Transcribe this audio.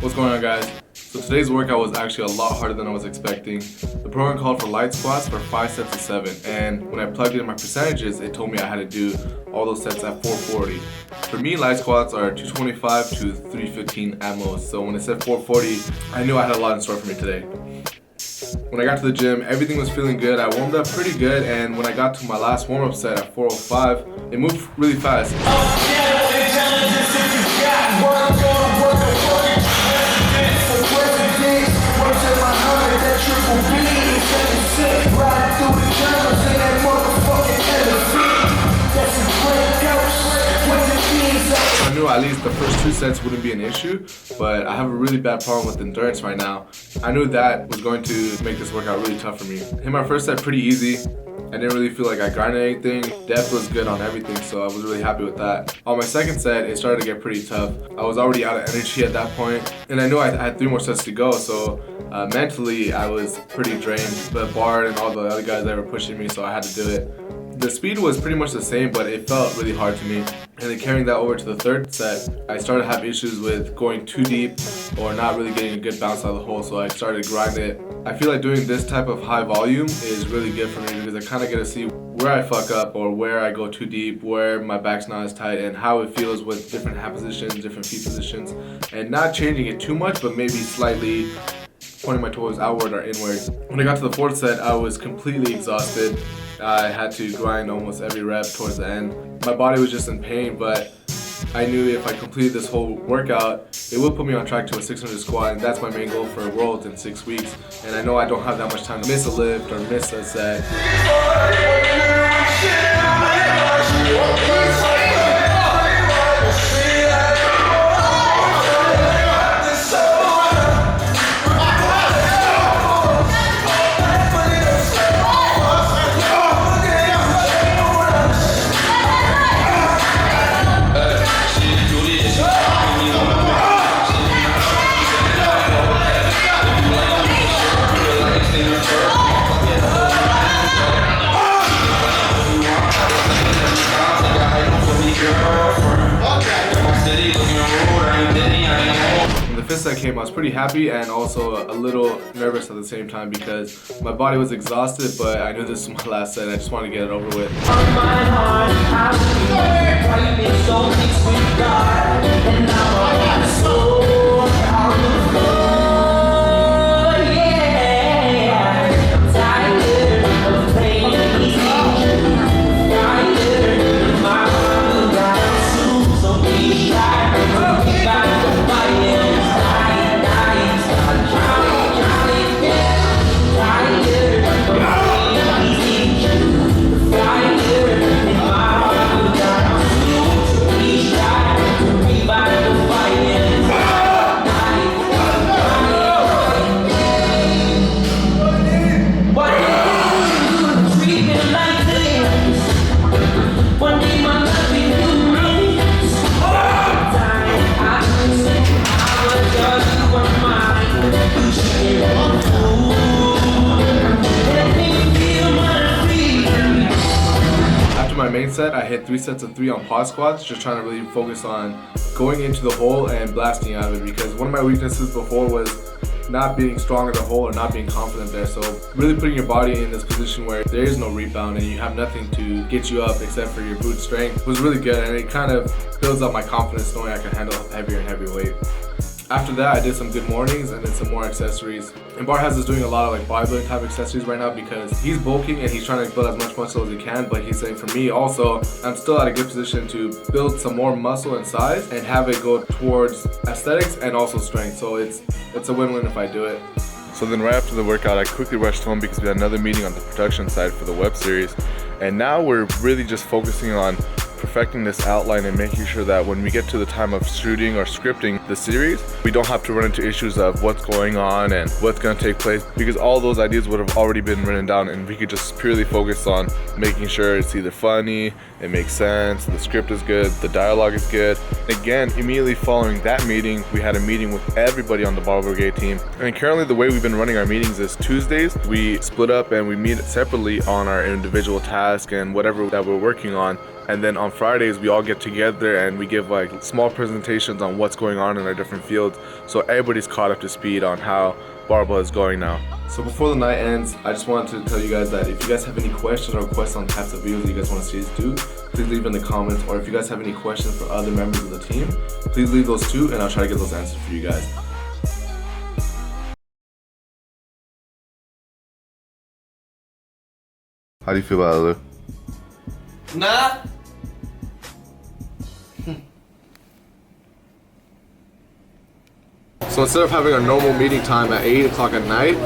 What's going on, guys? So today's workout was actually a lot harder than I was expecting. The program called for light squats for 5 sets of 7, and when I plugged in my percentages, it told me I had to do all those sets at 440. For me, light squats are 225 to 315 at most, so when it said 440, I knew I had a lot in store for me today. When I got to the gym, everything was feeling good. I warmed up pretty good, and when I got to my last warm-up set at 405, it moved really fast. I knew at least the first 2 sets wouldn't be an issue, but I have a really bad problem with endurance right now. I knew that was going to make this workout really tough for me. Hit my first set pretty easy. I didn't really feel like I grinded anything. Depth was good on everything, so I was really happy with that. On my second set, it started to get pretty tough. I was already out of energy at that point, and I knew I had 3 more sets to go, so mentally I was pretty drained. But Bard and all the other guys that were pushing me, so I had to do it. The speed was pretty much the same, but it felt really hard to me. And then carrying that over to the third set, I started to have issues with going too deep or not really getting a good bounce out of the hole, so I started to grind it. I feel like doing this type of high volume is really good for me because I kind of get to see where I fuck up or where I go too deep, where my back's not as tight, and how it feels with different hand positions, different feet positions, and not changing it too much, but maybe slightly pointing my toes outward or inwards. When I got to the fourth set, I was completely exhausted. I had to grind almost every rep towards the end. My body was just in pain, but I knew if I completed this whole workout, it would put me on track to a 600 squat, and that's my main goal for Worlds in 6 weeks. And I know I don't have that much time to miss a lift or miss a set. The fifth set came, I was pretty happy and also a little nervous at the same time because my body was exhausted, but I knew this was my last set. I just wanted to get it over with. My main set, I hit 3 sets of 3 on pause squats, just trying to really focus on going into the hole and blasting out of it, because one of my weaknesses before was not being strong in the hole or not being confident there. So really putting your body in this position where there is no rebound and you have nothing to get you up except for your brute strength was really good, and it kind of builds up my confidence knowing I can handle heavier and heavier weight. After that, I did some good mornings and then some more accessories. And Bar has us doing a lot of like bodybuilding type accessories right now because he's bulking and he's trying to build as much muscle as he can, but he's saying for me also, I'm still at a good position to build some more muscle and size and have it go towards aesthetics and also strength. So it's a win-win if I do it. So then right after the workout, I quickly rushed home because we had another meeting on the production side for the web series. And now we're really just focusing on perfecting this outline and making sure that when we get to the time of shooting or scripting the series, we don't have to run into issues of what's going on and what's going to take place, because all those ideas would have already been written down and we could just purely focus on making sure it's either funny, it makes sense, the script is good, the dialogue is good. Again, immediately following that meeting, we had a meeting with everybody on the Barbell Brigade team. And currently the way we've been running our meetings is Tuesdays, we split up and we meet separately on our individual task and whatever that we're working on. And then on Fridays, we all get together and we give like small presentations on what's going on in our different fields. So everybody's caught up to speed on how barbell is going now. So before the night ends, I just wanted to tell you guys that if you guys have any questions or requests on types of videos that you guys want to see us do, please leave in the comments. Or if you guys have any questions for other members of the team, please leave those too, and I'll try to get those answers for you guys. How do you feel about it, Lou? Nah. So instead of having a normal meeting time at 8 o'clock at night, we